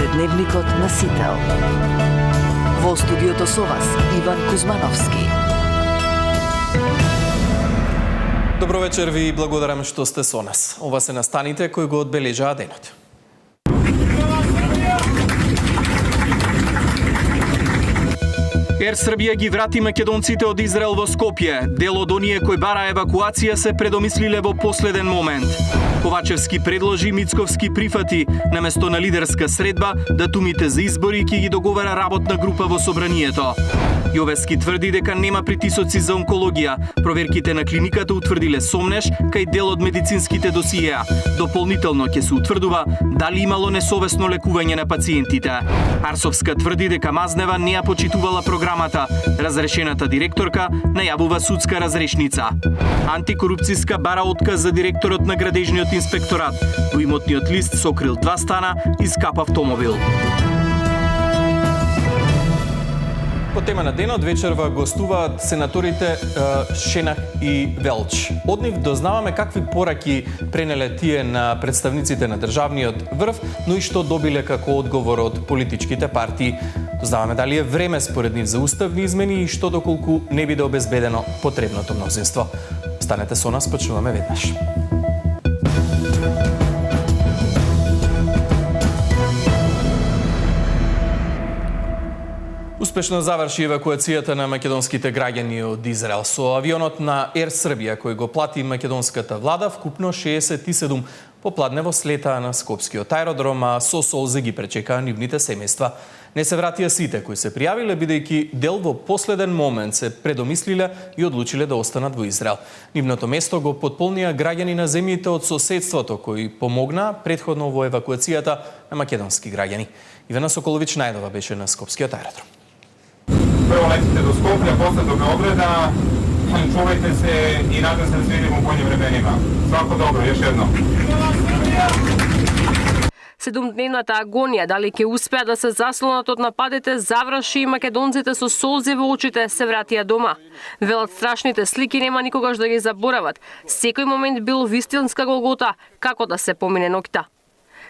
Слушате Дневникот на Сител. Во студиото со вас Иван Кузмановски. Добро вечер, ви благодарам што сте со нас. Ова се настаните кои го одбележаа денот. Ер Србија ги врати македонците од Израел во Скопје. Дел од оние кои бара евакуација се предомислиле во последен момент. Ковачевски предложи, Мицковски прифати, наместо на лидерска средба, датумите за избори ќе ги договара работна група во собранието. Јовески тврди дека нема притисоци за онкологија. Проверките на клиниката утврдиле сомнеш кај дел од медицинските досиеа. Дополнително ќе се утврдува дали имало несовесно лекување на пациентите. Арсовска тврди дека Мазнева не ја почитувала програмата. Разрешената директорка најавува судска разрешница. Антикорупцијска бара отказ за директорот на градежниот инспекторат. Во имотниот лист сокрил 2 стана и скап автомобил. По тема на денот вечерва гостуваат сенаторите Шенах и Велч. Од нив дознаваме какви пораки пренеле тие на представниците на државниот врв, но и што добиле како одговор од политичките партии. Дознаваме дали е време според нив за уставни измени и што доколку не биде обезбедено потребното мнозинство. Останете со нас, почнуваме веднаш. Успешно заврши евакуацијата на македонските граѓани од Израел со авионот на Ер Србија кој го плати македонската влада. Вкупно 67 попладнево слетаа на скопскиот аеродром, а со солзи ги пречекаа нивните семејства. Не се вратија сите кои се пријавиле, бидејќи дел во последен момент се предомислиле и одлучиле да останат во Израел. Нивното место го потполнија граѓани на земјите од соседството кои помогнаа предходно во евакуацијата на македонски граѓани. Ивана Соколович најдова беше на скопскиот аеродром. Prvo letite do Skoplja, posle do Beograda. Čuvajte se i nadam se da se vidimo u boljim vremenima. Svako dobro, još jednom. Седумдневната агонија дали ќе успеат да се заслонат од нападите заврши и македонците со солзи во очите се вратија дома. Велат страшните слики нема никогаш да ги заборават. Секој момент бил вистинска голгота, како да се помине ноќта.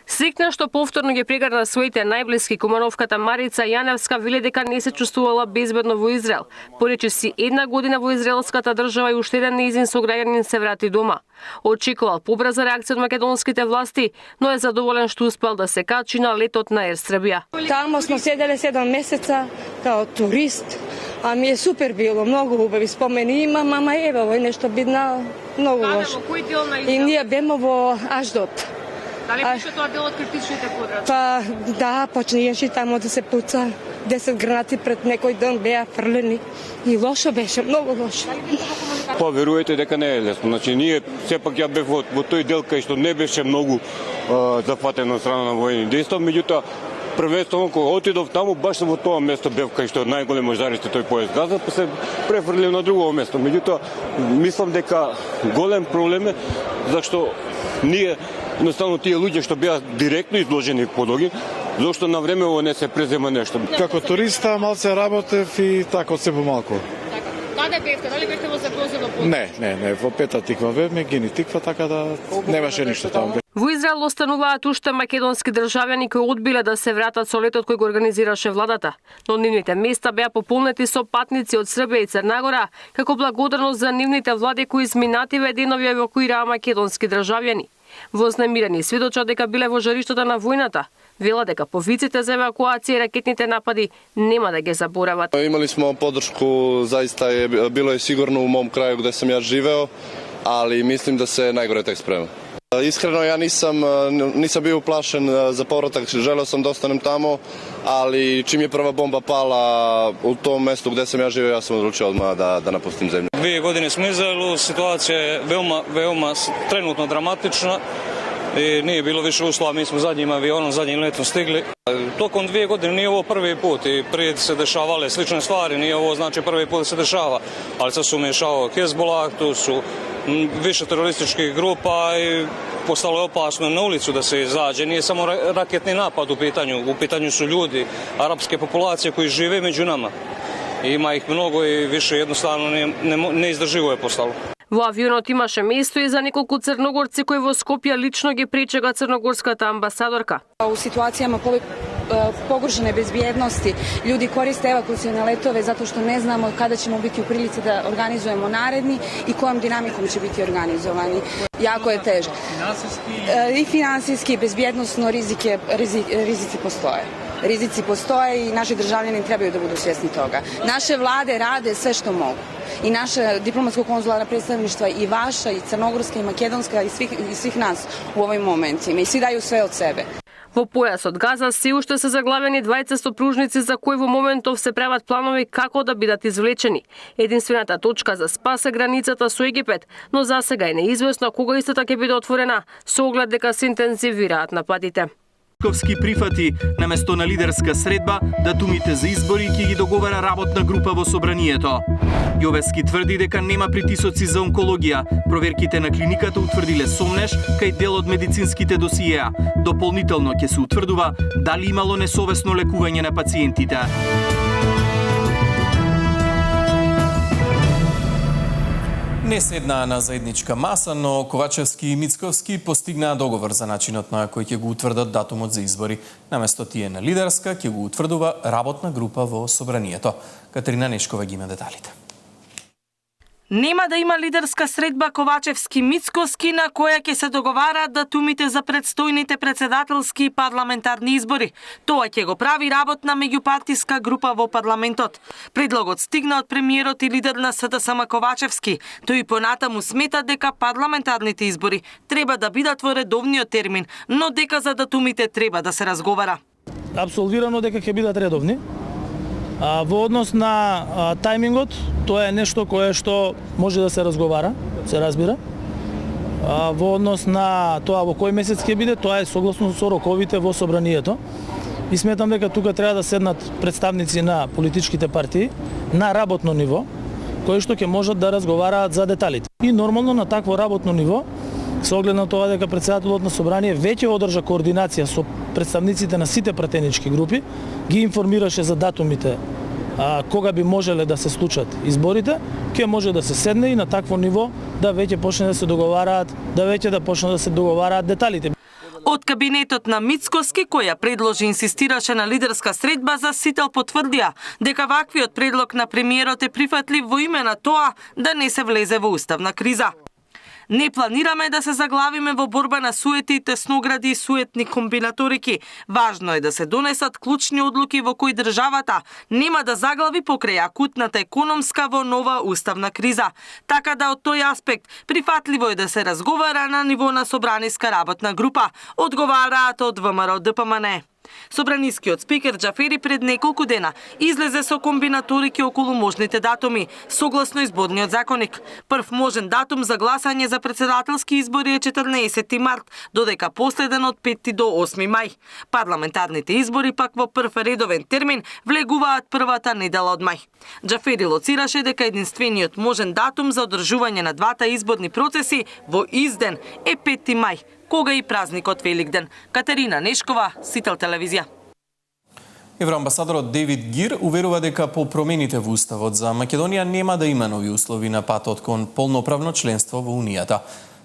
Срекна што повторно ги прегрна своите најблиски, кумановката Марица Јаневска веле дека не се чувствувала безбедно во Израел. Порече си 1 година во израелската држава и уште еден нејзин сограѓанин се врати дома. Очекувал побрза реакција од македонските власти, но е задоволен што успел да се качи на летот на Ер Србија. Тамо смо седеле 7 месеца као турист, а ми е супер било, многу убави спомени имам, ама еве овој нешто бидна многу лошо. Кој дел на Израел? И ние беме во Аждот. Дали беше тоа дел од критичните подрази? Па да, почнеше тамо да се пуца. 10 гранати пред некој ден беа фрлени. И лошо беше, многу лошо. Па веруете дека не е лесно. Значи ние сепак ја бев во тој дел кај што не беше многу зафатено од страна на војни дејства, меѓутоа првенствено кога отидов таму баш во тоа место бев кај што најголемо жариште тој појас газа, па се префрлив на друго место. Меѓутоа мислам дека голем проблем е зашто ние едноставно тие луѓе што беа директно изложени под огин, зашто на време ово не се презема нешто. Како туриста малце работев и така се помалку. Каде бевте? Дали бевте во загрозено подружје? Не, во Пета Тиква бевме, Гини Тиква, така да немаше ништо таму. Во Израел остануваат уште македонски државјани кои одбиле да се вратат со летот кој го организираше владата, но нивните места беа пополнети со патници од Србија и Црнагора, како благодарност за нивните влади кои изминативе денови евакуираа македонски државјани. Вознемирени сведочат дека биле во жариштата на војната. Вела дека повиците за евакуација и ракетните напади нема да ги заборават. Имали смо подршку, заиста било е сигурно у мом крају каде сам ја живео, али мислим да се најгоре тек спрема. Искрено, ја нисам бил уплашен за повратак, желeo сам да останем тамо, али чим е прва бомба пала у том месту каде сам ја живео, јас сам одлучил одма да напустим земја. 2 години сме Израелу, ситуација е veoma trenutno dramatična i nije bilo više uslova, mi smo zadnjim avionom, zadnjim letom stigli. Tokom 2 godine nije ovo prvi put i prije se dešavale slične stvari, nije ovo znači prvi put se dešava, ali sad su umješao Hezbollah, tu su više terorističkih grupa i postalo je opasno na ulicu da se izađe. Nije samo raketni napad u pitanju su ljudi, arapske populacije koji žive među nama. Има их многу и више едноставно неиздрживо е постало. Во авионот имаше место и за неколку црногорци кои во Скопје лично ги пречега црногорската амбасадорка. У ситуацијама кои pogoršane bezbjednosti. Ljudi koriste evakuacione letove zato što ne znamo kada ćemo biti u prilici da organizujemo naredni i kojom dinamikom će biti organizovani. Jako je težko. I finansijski, bezbjednosno rizici postoje. Rizici postoje i naši državljani trebaju da budu svjesni toga. Naše vlade rade sve što mogu. I naše diplomatsko-konzularna predstavništva i vaša, i crnogorska, i makedonska, i svih nas u ovim momentima. I svi daju sve od sebe. Во појасот Газа се уште се заглавени двајца сопружници за кои во моментов се прават планови како да бидат извлечени. Единствената точка за спас е границата со Египет, но засега е неизвестно кога истата ќе биде отворена, со оглед дека се интензивираат нападите. Мицковски прифати, наместо на лидерска средба, датумите за избори ќе ги договара работна група во собранието. Јовески тврди дека нема притисоци за онкологија. Проверките на клиниката утврдиле сомнеш кај дел од медицинските досиеа. Дополнително ќе се утврдува дали имало несовесно лекување на пациентите. Не седнаа на заедничка маса, но Ковачевски и Мицковски постигнаа договор за начинот на кој ќе го утврдат датумот за избори. Наместо тие на лидерска ќе го утврдува работна група во собранието. Катерина Нешкова ги има деталите. Нема да има лидерска средба Ковачевски-Мицковски на која ќе се договараат датумите за предстојните председателски и парламентарни избори. Тоа ќе го прави работна меѓупартиска група во парламентот. Предлогот стигна од премиерот и лидер на СДСМ Ковачевски. Тој и понатаму смета дека парламентарните избори треба да бидат во редовниот термин, но дека за датумите треба да се разговара. Апсолвирано дека ќе бидат редовни. Во однос на тајмингот, тоа е нешто кое што може да се разговара, се разбира. Во однос на тоа во кој месец ќе биде, тоа е согласно со роковите во собранието. И сметам дека тука треба да седнат представници на политичките партии на работно ниво, кои што ќе можат да разговараат за деталите. И нормално на такво работно ниво, со оглед на тоа дека претседателот на собрание веќе одржа координација со представниците на сите пратенички групи, ги информираше за датумите кога би можеле да се случат изборите, ќе може да се седне и на такво ниво да веќе почне да се договараат деталите. Од кабинетот на Мицковски, која предложи инсистираше на лидерска средба, за Сител потврдија дека ваквиот предлог на премиерот е прифатлив во име на тоа да не се влезе во уставна криза. Не планираме да се заглавиме во борба на суети, тесногради и суетни комбинаторики. Важно е да се донесат клучни одлуки во кои државата нема да заглави покрај акутната економска во нова уставна криза. Така да од тој аспект прифатливо е да се разговара на ниво на собраниска работна група, одговараат од ВМРО ДПМН. Собранискиот спикер Џафери пред неколку дена излезе со комбинаторики околу можните датуми, согласно изборниот законник. Прв можен датум за гласање за председателски избори е 14 март, додека последен од 5 до 8 мај. Парламентарните избори пак во прв редовен термин влегуваат првата недела од мај. Џафери лоцираше дека единствениот можен датум за одржување на двата изборни процеси во изден е 5 мај, кога и празникот Великден. Катерина Нешкова, Сител Телевизија. Евроамбасадорот Дейвид Гир уверува дека по промените во Уставот за Македонија нема да има нови услови на патот кон полноправно членство во Унијата.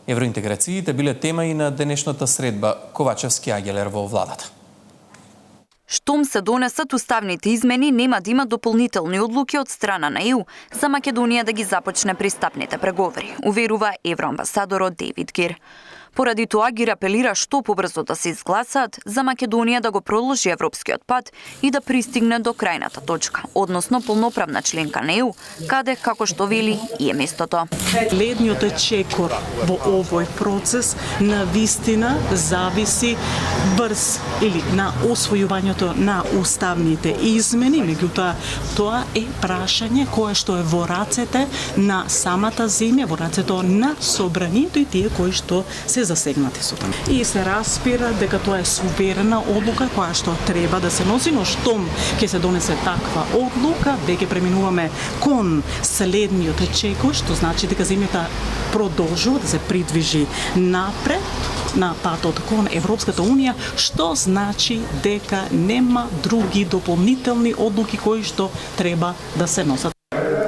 Евроинтеграциите биле тема и на денешната средба Ковачевски-Агелер во владата. Штом се донесат уставните измени, нема да има дополнителни одлуки од страна на ЕУ за Македонија да ги започне пристапните преговори, уверува евроамбасадорот Дейвид Гир. Поради тоа ги апелира што побрзо да се изгласаат за Македонија да го продолжи европскиот пат и да пристигне до крајната точка, односно полноправна членка на ЕУ, каде, како што вели, и е местото. Следниот чекор во овој процес на вистина зависи брз или на освојувањето на уставните измени, меѓутоа тоа е прашање кое што е во рацете на самата земја, во рацето на собранието и тие кои што се засегнати со тоа. И се разбира дека тоа е суверена одлука која што треба да се носи, но штом ќе се донесе таква одлука, веќе преминуваме кон следниот чекор, што значи дека земјата продолжува да се придвижи напред на патот кон Европската Унија, што значи дека нема други дополнителни одлуки кои што треба да се носат.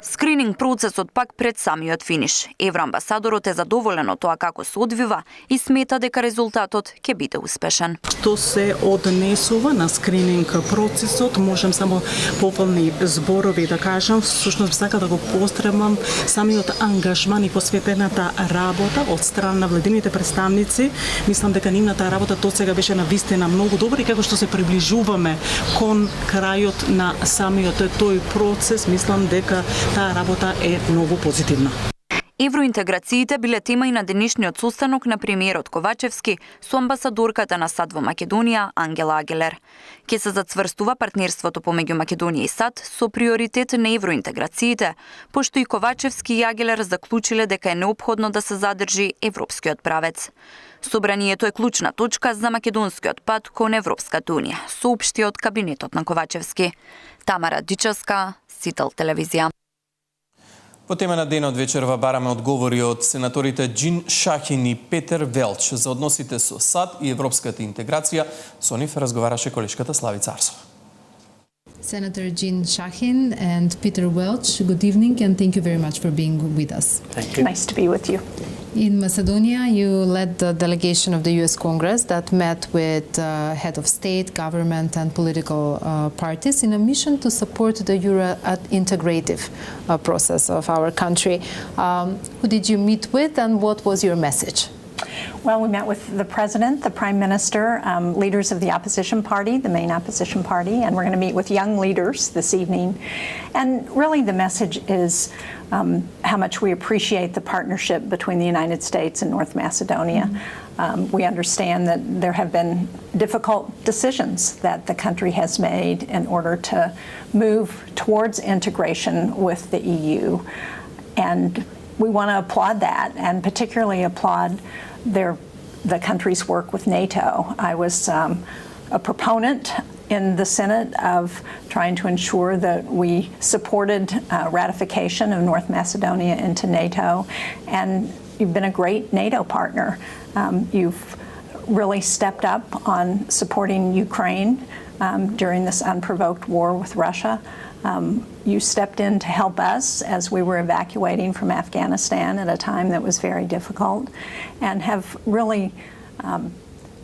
Скрининг процесот пак пред самиот финиш. Евроамбасадорот е задоволен од тоа како се одвива и смета дека резултатот ќе биде успешен. Што се однесува на скрининг процесот, можам само пополни зборови да кажам, всушност сака да го поздравам самиот ангажман и посветената работа од страна на владините представници. Мислам дека нивната работа досега беше навистина многу добра и како што се приближуваме кон крајот на самиот тој процес, мислам дека таа работа е многу позитивна. Евроинтеграциите биле тема и на денешниот состанок на премиерот Ковачевски со амбасадорката на САД во Македонија Ангела Агелер. Ке се зацврстува партнерството помеѓу Македонија и САД со приоритет на евроинтеграциите, пошто и Ковачевски и Агелер заклучиле дека е неопходно да се задржи европскиот правец. Собранието е клучна точка за македонскиот пат кон Европската унија, соопшти од кабинетот на Ковачевски. Тамара Дичевска, Сител Телевизија. По тема на денот вечерва бараме одговори од сенаторите Джин Шахин и Петер Велч за односите со САД и европската интеграција. Со нив разговараше колешката Славица Арсова. Senator Jean Shahin and Peter Welch, good evening and thank you very much for being with us. Thank you. Nice to be with you. In Macedonia, you led the delegation of the U.S. Congress that met with head of state, government and political parties in a mission to support the Euro-integrative process of our country. Who did you meet with and what was your message? Well, we met with the President, the Prime Minister, leaders of the opposition party, the main opposition party, and we're going to meet with young leaders this evening. And really the message is how much we appreciate the partnership between the United States and North Macedonia. We understand that there have been difficult decisions that the country has made in order to move towards integration with the EU. And we want to applaud that, and particularly applaud the country's work with NATO. I was a proponent in the Senate of trying to ensure that we supported ratification of North Macedonia into NATO, and you've been a great NATO partner. You've really stepped up on supporting Ukraine during this unprovoked war with Russia. You stepped in to help us as we were evacuating from Afghanistan at a time that was very difficult, and have really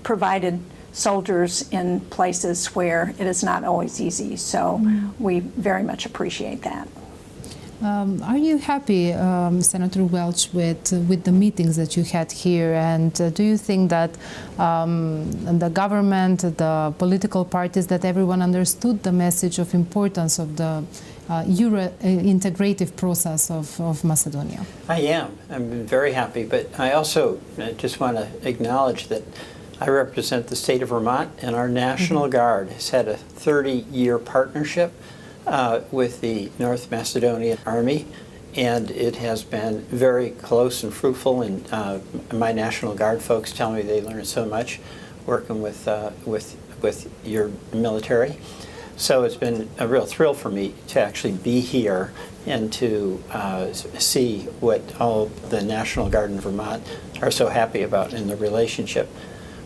provided soldiers in places where it is not always easy. So we very much appreciate that. Are you happy, Senator Welch, with the meetings that you had here? And do you think that the government, the political parties, that everyone understood the message of importance of the Euro-integrative process of Macedonia? I am. I'm very happy. But I also just want to acknowledge that I represent the state of Vermont, and our National Guard has had a 30-year partnership with the North Macedonian Army, and it has been very close and fruitful. And my National Guard folks tell me they learned so much working with your military. So it's been a real thrill for me to actually be here and to see what all the National Guard in Vermont are so happy about in the relationship.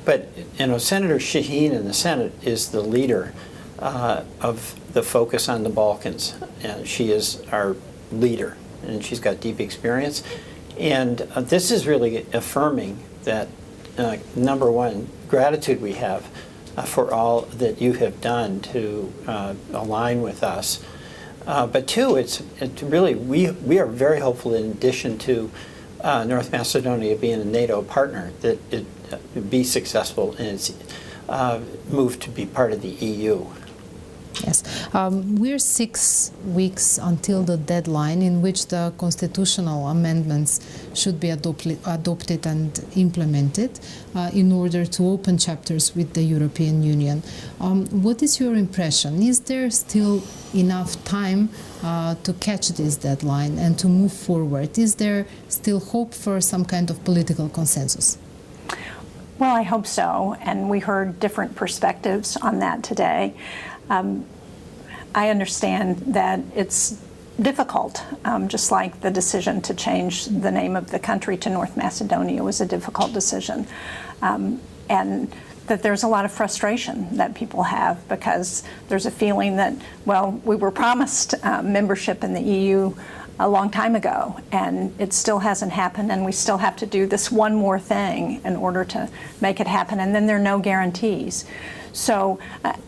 But Senator Shaheen in the Senate is the leader of the focus on the Balkans, and she is our leader, and she's got deep experience. And this is really affirming that, number one, gratitude we have for all that you have done to align with us. But two, it's really, we are very hopeful, in addition to North Macedonia being a NATO partner, that it be successful in its move to be part of the EU. Yes. We're 6 weeks until the deadline in which the constitutional amendments should be adopted and implemented in order to open chapters with the European Union. What is your impression? Is there still enough time to catch this deadline and to move forward? Is there still hope for some kind of political consensus? Well, I hope so, and we heard different perspectives on that today. I understand that it's difficult, just like the decision to change the name of the country to North Macedonia was a difficult decision, and that there's a lot of frustration that people have because there's a feeling that, well, we were promised membership in the EU a long time ago, and it still hasn't happened, and we still have to do this one more thing in order to make it happen, and then there are no guarantees. So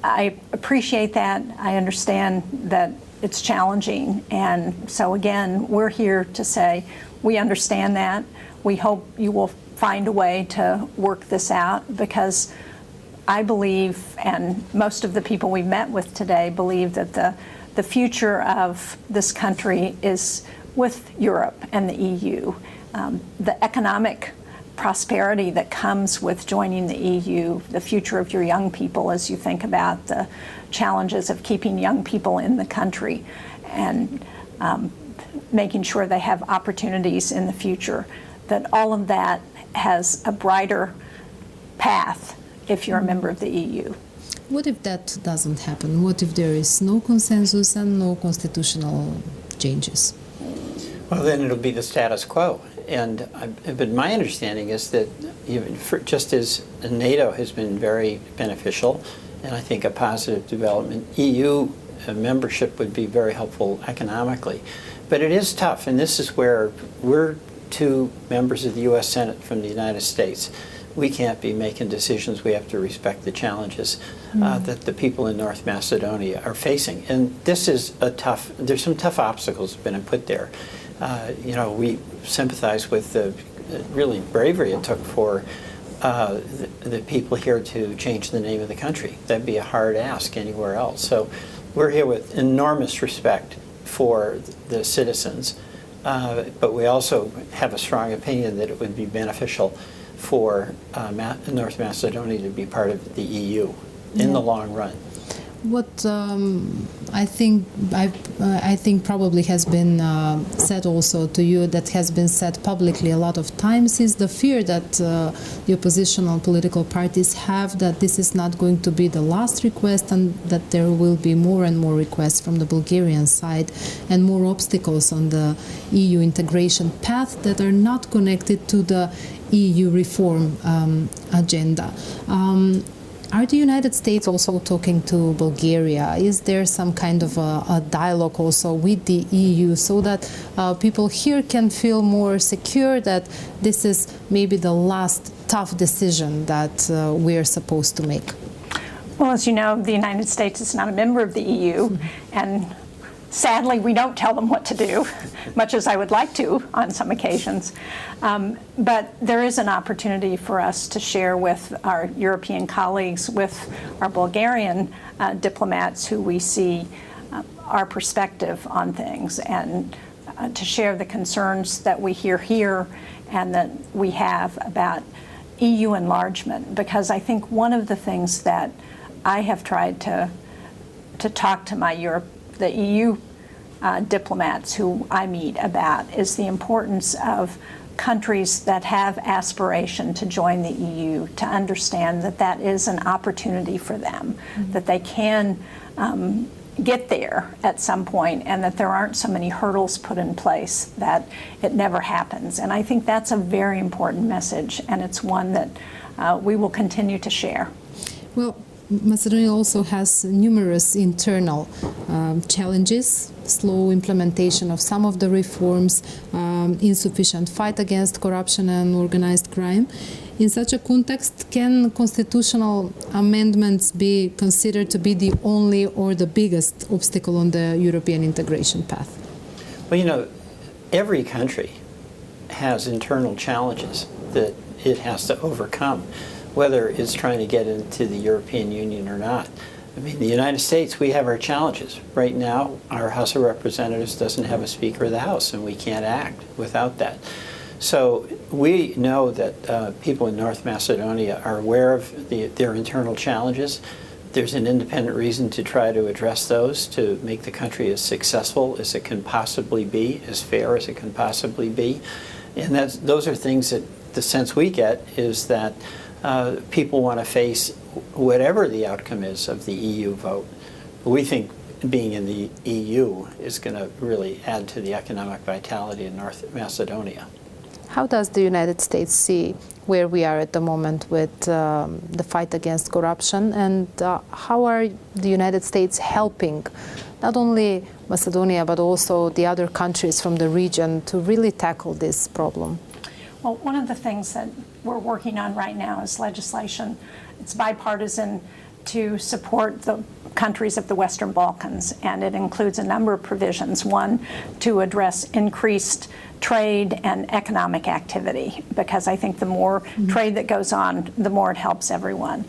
I appreciate that. I understand that it's challenging, and so again, we're here to say we understand that. We hope you will find a way to work this out, because I believe, and most of the people we've met with today believe, that the future of this country is with Europe and the EU. The economic prosperity that comes with joining the EU, the future of your young people as you think about the challenges of keeping young people in the country and making sure they have opportunities in the future, that all of that has a brighter path if you're a member of the EU. What if that doesn't happen? What if there is no consensus and no constitutional changes? Well, then it'll be the status quo. But my understanding is that just as NATO has been very beneficial, and I think a positive development, EU membership would be very helpful economically. But it is tough, and this is where we're two members of the U.S. Senate from the United States. We can't be making decisions. We have to respect the challenges that the people in North Macedonia are facing. And this is there's some tough obstacles that have been put there. We sympathize with the really bravery it took for the people here to change the name of the country. That'd be a hard ask anywhere else. So we're here with enormous respect for the citizens, but we also have a strong opinion that it would be beneficial for North Macedonia to be part of the EU in the long run. What I think probably has been said also to you, that has been said publicly a lot of times, is the fear that the oppositional political parties have that this is not going to be the last request, and that there will be more and more requests from the Bulgarian side and more obstacles on the EU integration path that are not connected to the EU reform agenda. Are the United States also talking to Bulgaria? Is there some kind of a dialogue also with the EU so that people here can feel more secure that this is maybe the last tough decision that we're supposed to make? Well, as you know, the United States is not a member of the EU, and sadly, we don't tell them what to do, much as I would like to on some occasions. But there is an opportunity for us to share with our European colleagues, with our Bulgarian diplomats who we see our perspective on things, and to share the concerns that we hear here and that we have about EU enlargement. Because I think one of the things that I have tried to talk to the EU diplomats who I meet about is the importance of countries that have aspiration to join the EU to understand that that is an opportunity for them, that they can get there at some point, and that there aren't so many hurdles put in place that it never happens. And I think that's a very important message, and it's one that we will continue to share. Well, Macedonia also has numerous internal challenges, slow implementation of some of the reforms, insufficient fight against corruption and organized crime. In such a context, can constitutional amendments be considered to be the only or the biggest obstacle on the European integration path? Well, every country has internal challenges that it has to overcome, whether it's trying to get into the European Union or not. I mean, the United States, we have our challenges. Right now, our House of Representatives doesn't have a Speaker of the House, and we can't act without that. So we know that people in North Macedonia are aware of their internal challenges. There's an independent reason to try to address those, to make the country as successful as it can possibly be, as fair as it can possibly be. And those are things that the sense we get is that people want to face whatever the outcome is of the EU vote. We think being in the EU is going to really add to the economic vitality of North Macedonia. How does the United States see where we are at the moment with the fight against corruption, and how are the United States helping not only Macedonia but also the other countries from the region to really tackle this problem? Well, one of the things that we're working on right now is legislation. It's bipartisan to support the countries of the Western Balkans, and it includes a number of provisions. One, to address increased trade and economic activity, because I think the more trade that goes on, the more it helps everyone.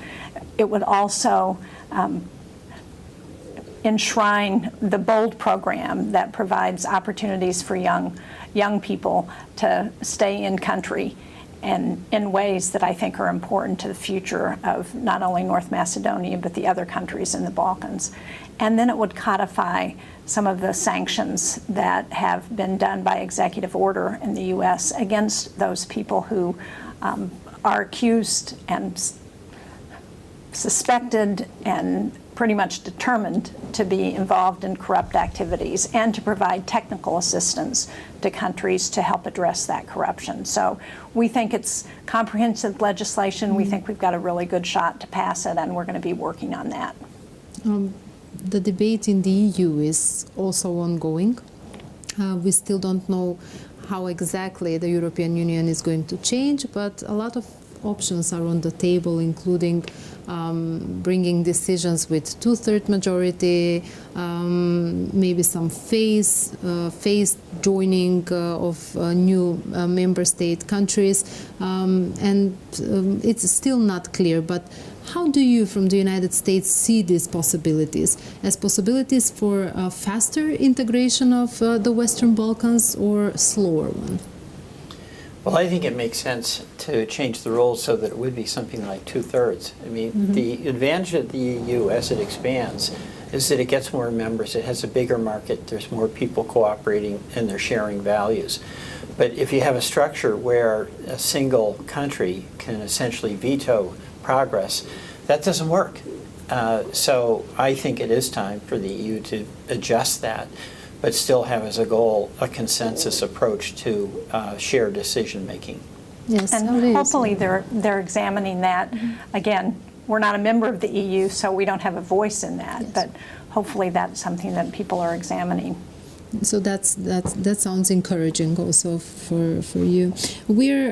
It would also enshrine the BOLD program that provides opportunities for young people to stay in country and in ways that I think are important to the future of not only North Macedonia, but the other countries in the Balkans. And then it would codify some of the sanctions that have been done by executive order in the U.S. against those people who are accused and suspected and pretty much determined to be involved in corrupt activities, and to provide technical assistance to countries to help address that corruption. So we think it's comprehensive legislation. We think we've got a really good shot to pass it, and we're going to be working on that. The debate in the EU is also ongoing. We still don't know how exactly the European Union is going to change, but a lot of options are on the table, including bringing decisions with 2/3 majority, maybe some phased joining of new member state countries, and it's still not clear. But how do you, from the United States, see these possibilities? As possibilities for faster integration of the Western Balkans, or slower one? Well, I think it makes sense to change the rules so that it would be something like 2/3. I mean, the advantage of the EU as it expands is that it gets more members, it has a bigger market, there's more people cooperating, and they're sharing values. But if you have a structure where a single country can essentially veto progress, that doesn't work. So I think it is time for the EU to adjust that, but still have as a goal a consensus approach to shared decision making. Yes, and hopefully they're examining that. Again, we're not a member of the EU, so we don't have a voice in that. Yes. But hopefully that's something that people are examining. So that sounds encouraging also for you. We're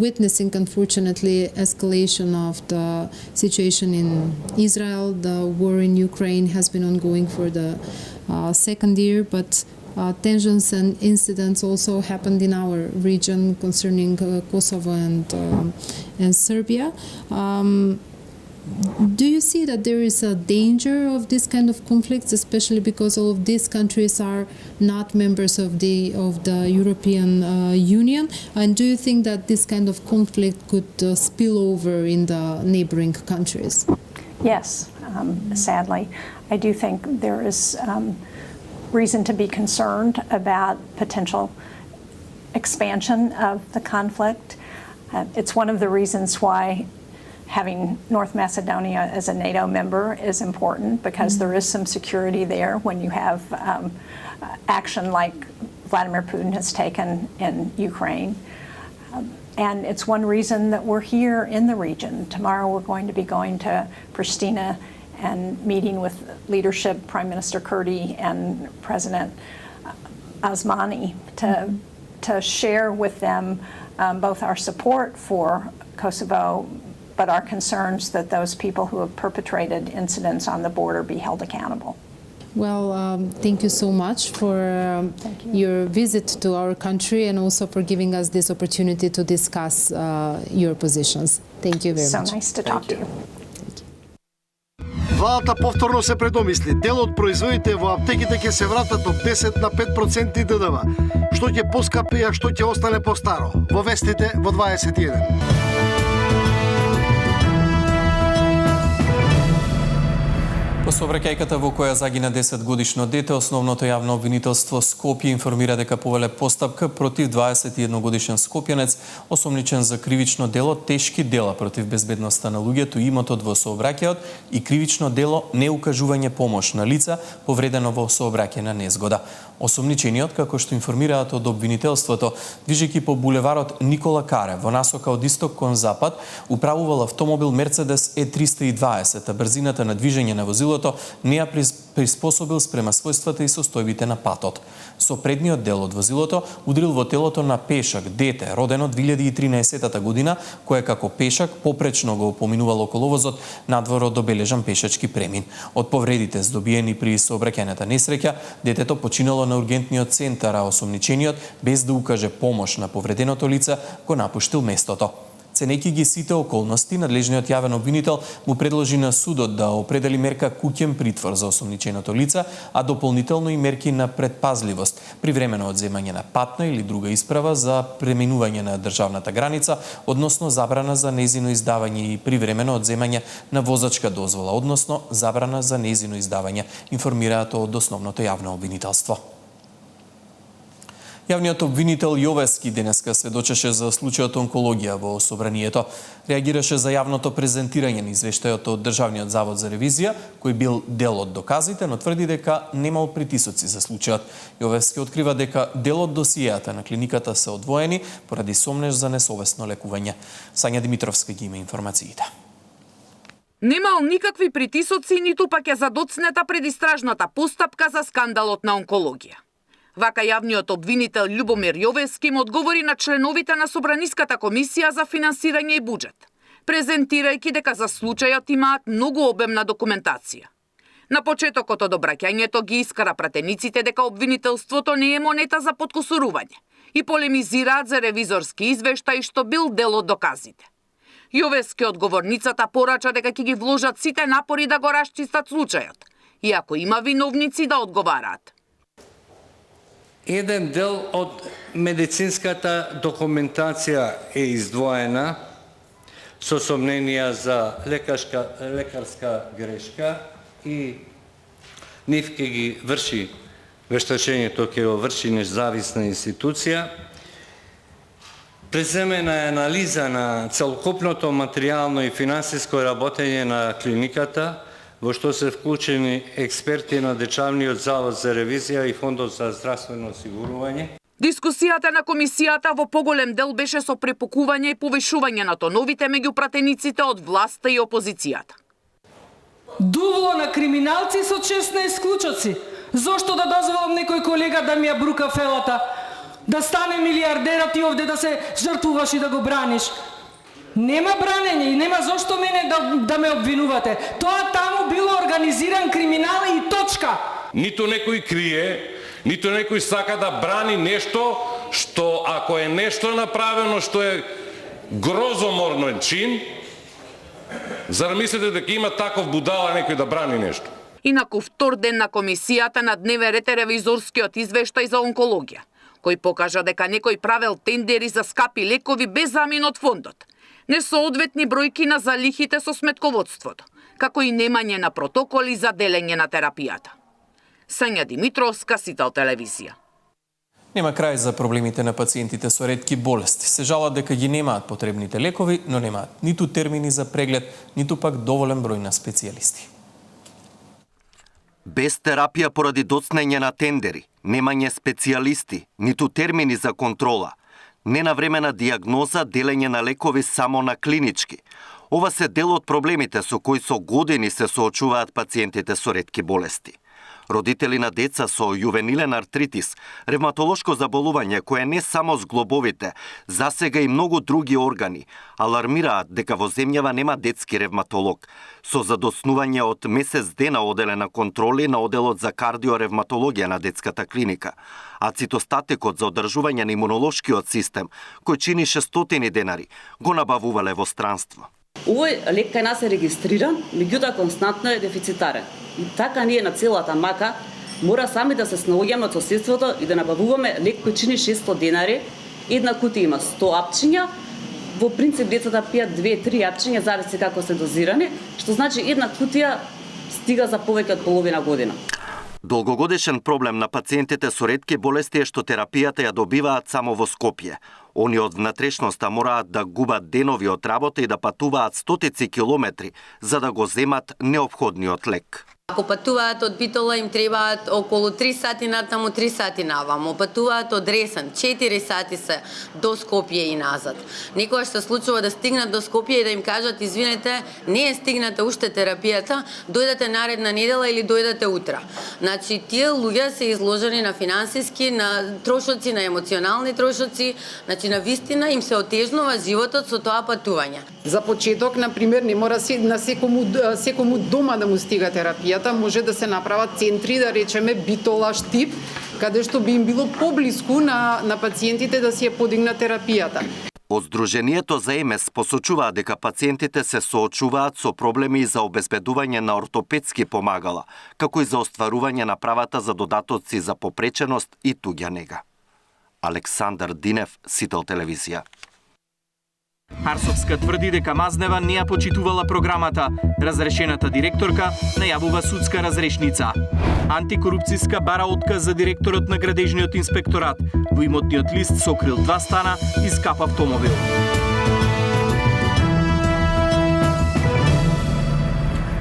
witnessing, unfortunately, escalation of the situation in Israel. The war in Ukraine has been ongoing for the second year, but tensions and incidents also happened in our region concerning Kosovo and Serbia. Do you see that there is a danger of this kind of conflicts, especially because all of these countries are not members of the European Union? And do you think that this kind of conflict could spill over in the neighboring countries? Yes, sadly. I do think there is reason to be concerned about potential expansion of the conflict. It's one of the reasons why having North Macedonia as a NATO member is important, because there is some security there when you have action like Vladimir Putin has taken in Ukraine. And it's one reason that we're here in the region. Tomorrow we're going to be going to Pristina and meeting with leadership, Prime Minister Kurdi and President Osmani, to share with them both our support for Kosovo, but our concerns that those people who have perpetrated incidents on the border be held accountable. Well, thank you so much for your visit to our country, and also for giving us this opportunity to discuss your positions. Thank you very much. So nice to talk to you. Владата повторно се предомисли. Дел од производите во аптеките ќе се вратат од 10 на 5% ДДВ. Што ќе поскапи, а што ќе остане постаро. Во вестите во 21. По По сообраќајката во која загина 10-годишно дете, основното јавно обвинителство Скопје информира дека повеле постапка против 21-годишен скопјанец осомничен за кривично дело тешки дела против безбедноста на луѓето и имотот во сообраќајот и кривично дело неукажување помош на лица повредено во сообраќајна незгода. Осомничениот, како што информираат од обвинителството, движејќи по булеварот Никола Каре во насока од исток кон запад, управувал автомобил Мерцедес Е320, а брзината на движење на возилото не ја приспособил спрема својствата и состојбите на патот. Со предниот дел од возилото удрил во телото на пешак, дете, родено 2013 година, кое како пешак попречно го поминувало коловозот надвор од обележан пешачки премин. Од повредите здобиени при сообраќајната несреќа, детето починало на ургентниот центар, а осомничениот, без да укаже помош на повреденото лице, го напуштил местото. Ценејќи ги сите околности, надлежниот јавен обвинител му предложи на судот да определи мерка куќен притвор за осомниченото лице, а дополнително и мерки на предпазливост, привремено одземање на патна или друга исправа за преминување на државната граница, односно забрана за нејзино издавање и привремено одземање на возачка дозвола, односно забрана за нејзино издавање, информираат од основното јавно обвинителство. Јавниот обвинител Јовески денеска сведочеше за случајот онкологија во собранието. Реагираше за јавното презентирање на извештајот од Државниот завод за ревизија, кој бил дел од доказите, но тврди дека немал притисоци за случајот. Јовески открива дека дел од досиеата на клиниката се одвоени поради сомнеж за несовесно лекување. Сања Димитровска ги има информациите. Немал никакви притисоци, ниту пак е задоцнета предистражната постапка за скандалот на онкологија. Вака јавниот обвинител Љубомир Јовески му одговори на членовите на Собраниската комисија за финансирање и буџет, презентирајќи дека за случајот имаат многу обемна документација. На почетокот од обраќањето ги искара пратениците дека обвинителството не е монета за подкусурување и полемизираат за ревизорски извештај што бил дел од доказите. Јовески одговорницата порача дека ќе ги вложат сите напори да го расчистат случајот и ако има виновници да одговараат. Еден дел од медицинската документација е издвоена со сомненија за лекарска грешка и нив ќе ги врши вештачењето, ќе го врши независна институција. Преземена е анализа на целокупното материјално и финансиско работење на клиниката, во што се вклучени експерти на Државниот завод за ревизија и Фондот за здравствено осигурување. Дискусијата на комисијата во поголем дел беше со препукување и повишување на тоновите меѓу пратениците од власта и опозицијата. Дувло на криминалци со 16 клучоци. Зошто да дозволам некој колега да ми ја брука фелата? Да стане милиардерот и овде да се жртвуваш и да го браниш? Нема бранење и нема зошто мене да ме обвинувате. Тоа таму било организиран криминал и точка. Ниту некој крие, ниту некој сака да брани нешто што ако е нешто направено што е грозоморен чин, зар мислите дека има таков будала некој да брани нешто? Инаку втор ден на комисијата на дневен ред е ревизорскиот извештај за онкологија, кој покажа дека некој правел тендери за скапи лекови без замин од фондот, несоодветни бројки на залихите со сметководството, како и немање на протоколи за делење на терапијата. Сања Димитровска, Сител Телевизија. Нема крај за проблемите на пациентите со ретки болести. Се жалат дека ги немаат потребните лекови, но немаат ниту термини за преглед, ниту пак доволен број на специјалисти. Без терапија поради доцнење на тендери, немање специјалисти, ниту термини за контрола, ненавремена диагноза, делење на лекови само на клинички. Ова се дел од проблемите со кои со години се соочуваат пациентите со ретки болести. Родители на деца со јувенилен артритис, ревматолошко заболување кое не само зглобовите, засега и многу други органи, алармираат дека во земјава нема детски ревматолог, со задоснување од месец дена оделена контроли на оделот за кардиоревматологија на детската клиника, а цитостатикот за одржување на имунолошкиот систем, кој чини 600 денари, го набавувале во странство. Овој лек кај нас е регистриран, меѓутоа константно е дефицитарен. И така ние на целата мака мора сами да се снаоѓаме од соседството и да набавуваме лек кој чини 600 денари. Една кутија има 100 апчиња, во принцип децата пијат 2-3 апчиња, зависи како се дозирани, што значи една кутија стига за повеќе од половина година. Долгогодишен проблем на пациентите со ретки болести е што терапијата ја добиваат само во Скопје. Они од внатрешноста мораат да губат денови од работа и да патуваат стотици километри за да го земат неопходниот лек. Ако патуваат од Битола им требаат околу 3 сати натаму, 3 сати наваму. Патуваат од Ресен, 4 сати се до Скопје и назад. Некогаш се случува да стигнат до Скопје и да им кажат: извинете, не е стигната уште терапијата, дојдете наредна недела или дојдете утре. Значи, тие луѓе се изложени на финансиски, на трошоци, на емоционални трошоци, значи на вистина им се отежнува животот со тоа патување. За почеток, на пример, не мора на секому дома да му стига терапија. Може да се направат центри, да речеме Битола, Штип, каде што би им било поблиску на пациентите да си ја подигнат терапијата. Од Сдруженијето за ЕМС посочуваат дека пациентите се соочуваат со проблеми за обезбедување на ортопедски помагала, како и за остварување на правата за додатоци за попреченост и туѓа нега. Александар Динев, Сител Телевизија. Арсовска тврди дека Мазнева не ја почитувала програмата. Разрешената директорка најавува судска разрешница. Антикорупцијска бара отказ за директорот на градежниот инспекторат. Во имотниот лист сокрил 2 стана и скап автомобил.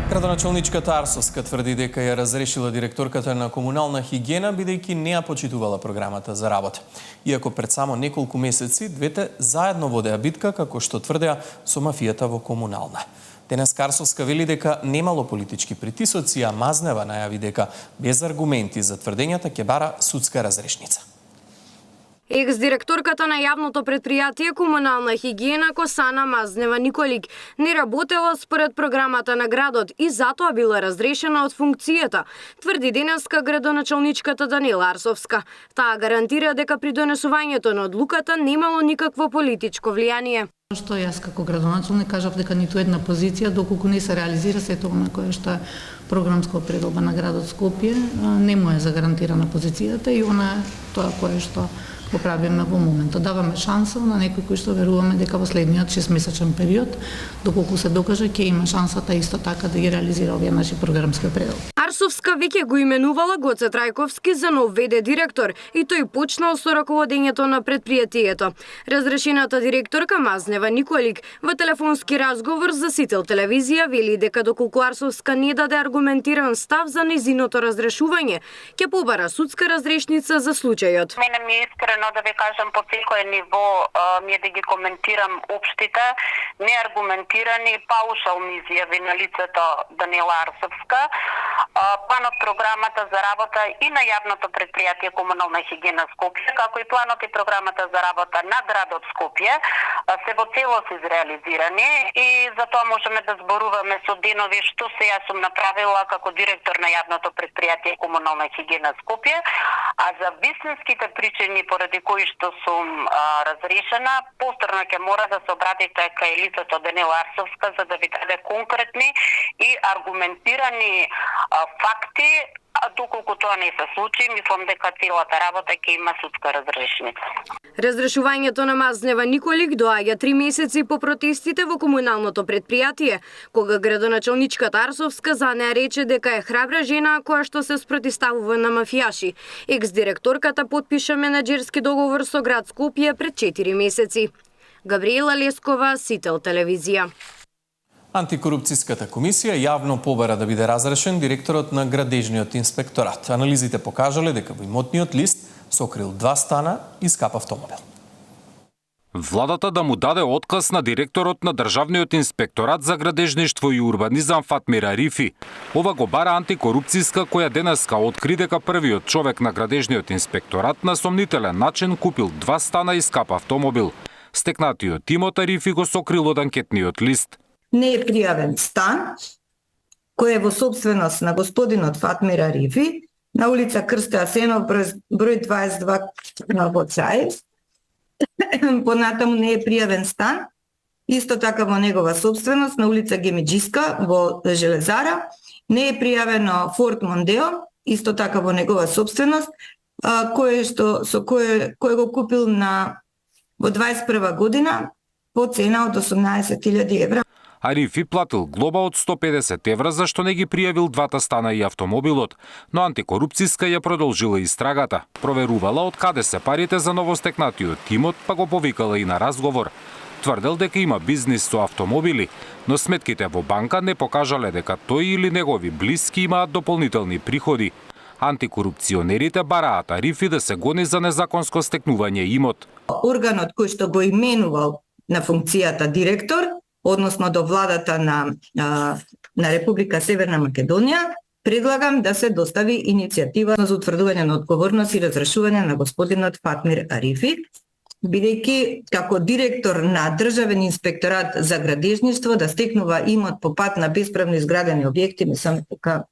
Градоначалничката Арсовска тврди дека ја разрешила директорката на комунална хигиена бидејќи не ја почитувала програмата за работа. Иако пред само неколку месеци двете заедно водеа битка, како што тврдеа, со мафијата во комунална. Денес Арсовска вели дека немало политички притисоци, а Мазнева најави дека без аргументи за тврдењата ќе бара судска разрешница. Екс-директорката на јавното предпријатие Комунална хигиена Косана Мазнева Николик не работела според програмата на градот и затоа била разрешена од функцијата, тврди денеска градоначалничката Данила Арсовска. Таа гарантира дека при донесувањето на одлуката немало никакво политичко влијание. Што јас како градоначалник кажав дека ниту една позиција, доколку не се реализира сето она кое што е програмска определба на градот Скопје, не му е загарантирана позицијата и она тоа кое што го правиме во моментот. Даваме шанса на некои кои што веруваме дека во следниот 6-месечен период, доколку се докаже, ќе има шансата исто така да ги реализира овие наши програмски определби. Арсовска веќе го именувала Гоце Трајковски за нов ВД директор и тој почнал со раководењето на предпријатието. Разрешената директорка Мазнева Николик во телефонски разговор за Сител Телевизија вели дека доколку Арсовска не даде аргументиран став за незиното разрешување, ќе побара судска разрешница за случајот. Мене ми е искрено да ви кажам по секое ниво ми е да ги коментирам општите, неаргументирани паушални изјави на лицето Данила Арсовска. Планот програмата за работа и на јавното предпријатие Комунална хигиена Скопје, како и планот и програмата за работа на градот Скопје се во целост изреализирани и затоа можеме да зборуваме со денови што се јас сум направила како директор на јавното предпријатие Комунална хигиена Скопје, а за вистинските причини поради кои што сум разрешена, повторно ќе мора да се обратите кај лицето Данила Арсовска за да ви даде конкретни и аргументирани факти, а доколку тоа не се случи, мислам дека целата работа ќе има судска разрешница. Разрешувањето на Мазнева Николик доаѓа 3 месеци по протестите во комуналното предпријатие, кога градоначалничката Арсовска за неа рече дека е храбра жена која што се спротивставува на мафијаши. Екс-директорката потпиша менаџерски договор со град Скопје пред 4 месеци. Габриела Лескова, Сител Телевизија. Антикорупцијската комисија јавно побара да биде разрешен директорот на градежниот инспекторат. Анализите покажале дека во имотниот лист сокрил 2 стана и скап автомобил. Владата да му даде отказ на директорот на Државниот инспекторат за градежништво и урбанизам Фатмир Арифи. Ова го бара антикорупцијска која денеска откри дека првиот човек на градежниот инспекторат на сомнителен начин купил 2 стана и скап автомобил. Стекнатиот имот Арифи го сокрил од анкетниот лист. Не е пријавен стан кој е во собственост на господинот Фатмир Арифи на улица Крсте Асенов број 22 во Цаев. Понатаму не е пријавен стан исто така во негова собственост на улица Гемиџиска во Железара. Не е пријавено Форд Мондео исто така во негова собственост кој го купил во 21 година по цена од 18.000 евра. Арифи платил глоба од 150 евра за што не ги пријавил двата стана и автомобилот, но антикорупцијска ја продолжила истрагата. Проверувала од каде се парите за новостекнатиот имот, па го повикала и на разговор. Тврдел дека има бизнис со автомобили, но сметките во банка не покажале дека тој или негови блиски имаат дополнителни приходи. Антикорупционерите бараат Арифи да се гони за незаконско стекнување имот. Органот кој што го именувал на функцијата директор, односно до владата на Република Северна Македонија, предлагам да се достави иницијатива за утврдување на одговорност и разрешување на господинот Фатмир Арифи, бидејќи како директор на Државен инспекторат за градежништво да стекнува имот по пат на бесправно изградени објекти, мислам дека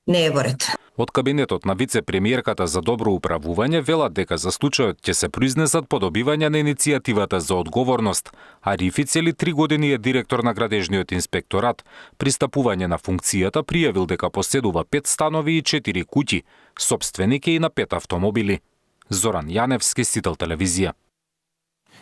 не е во ред. Од кабинетот на вице-премиерката за добро управување велат дека за случајот ќе се произнесат по добивање на иницијативата за одговорност. Арифи цели 3 години е директор на градежниот инспекторат. При стапување на функцијата пријавил дека поседува 5 станови и 4 куќи, сопственик е и на 5 автомобили. Зоран Јаневски, Сител Телевизија.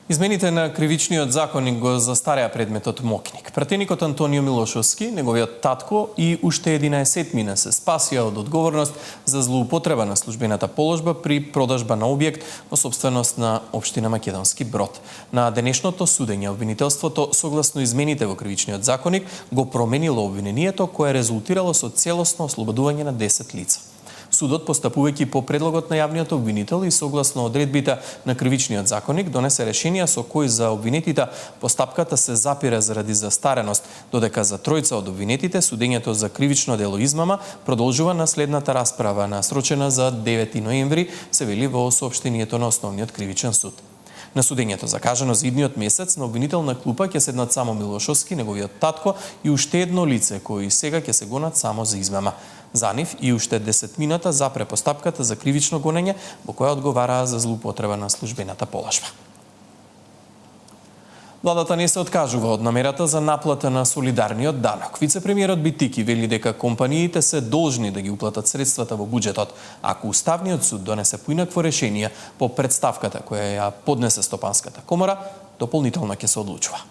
Измените на кривичниот законник го застареа предметот мокник. Пратеникот Антонио Милошовски, неговиот татко и уште 11 мина се спасија од одговорност за злоупотреба на службената положба при продажба на објект во сопственост на општина Македонски Брод. На денешното судење обвинителството, согласно измените во кривичниот законник, го променило обвинението кое резултирало со целосно ослободување на 10 лица. Судот, постапувајќи по предлогот на јавниот обвинител и согласно одредбите на кривичниот законник, донесе решение со кои за обвинетите постапката се запира заради застареност, додека за тројца од обвинетите судењето за кривично дело измама продолжува на следната расправа насрочена за 9 ноември, се вели во соопштението на Основниот кривичен суд. На судењето закажано за идниот месец на обвинител на клупа ќе седнат само Милошовски, неговиот татко и уште едно лице кои сега ќе се гонат само за измама. За нив и уште 10 минута запре постапката за кривично гонење во која одговараа за злоупотреба на службената положба. Владата не се откажува од намерата за наплата на солидарниот данок. Вице-премиерот Битики вели дека компаниите се должни да ги уплатат средствата во буџетот. Ако Уставниот суд донесе поинакво решение по представката која ја поднесе Стопанската комора, дополнително ќе се одлучува.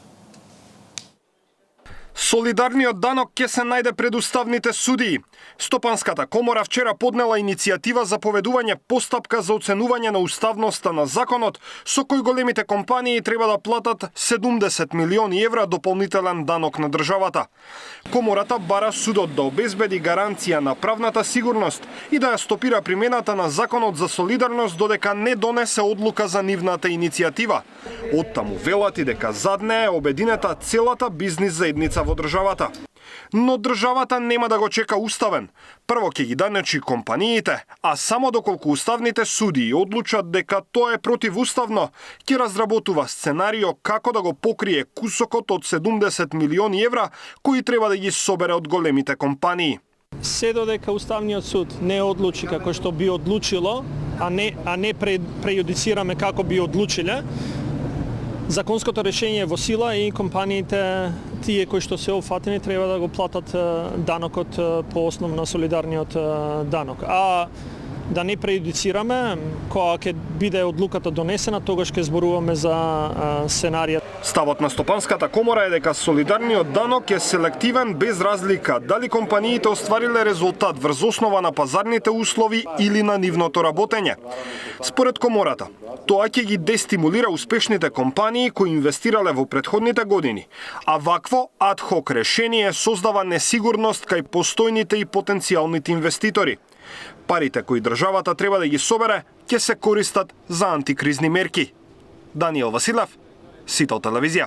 Солидарниот данок ќе се најде пред уставните судии. Стопанската комора вчера поднела иницијатива за поведување постапка за оценување на уставноста на законот, со кој големите компании треба да платат 70 милиони евра дополнителен данок на државата. Комората бара судот да обезбеди гаранција на правната сигурност и да ја стопира примената на законот за солидарност додека не донесе одлука за нивната иницијатива. Оттаму велат и дека зад неа е обединета целата бизнис заедница во државата. Но државата нема да го чека уставен. Прво ќе ги данечи компаниите, а само доколку уставните судии одлучат дека тоа е противуставно, ќе разработува сценарио како да го покрие кусокот од 70 милиони евра кои треба да ги собере од големите компании. Се додека Уставниот суд не одлучи како што би одлучило, а не прејудицираме како би одлучиле, законското решение е во сила и компаниите, тие кои што се офатени, треба да го платат данокот по основ на солидарниот данок. А да не прејудицираме, кога ќе биде одлуката донесена, тогаш ќе зборуваме за сценарија. Ставот на Стопанската комора е дека солидарниот данок е селективен без разлика дали компаниите оствариле резултат врз основа на пазарните услови или на нивното работење. Според комората, тоа ќе ги дестимулира успешните компании кои инвестирале во претходните години, а вакво ад-хок решение создава несигурност кај постојните и потенцијалните инвеститори. Парите кои државата треба да ги собере ќе се користат за антикризни мерки. Даниел Василев, Сител Телевизија.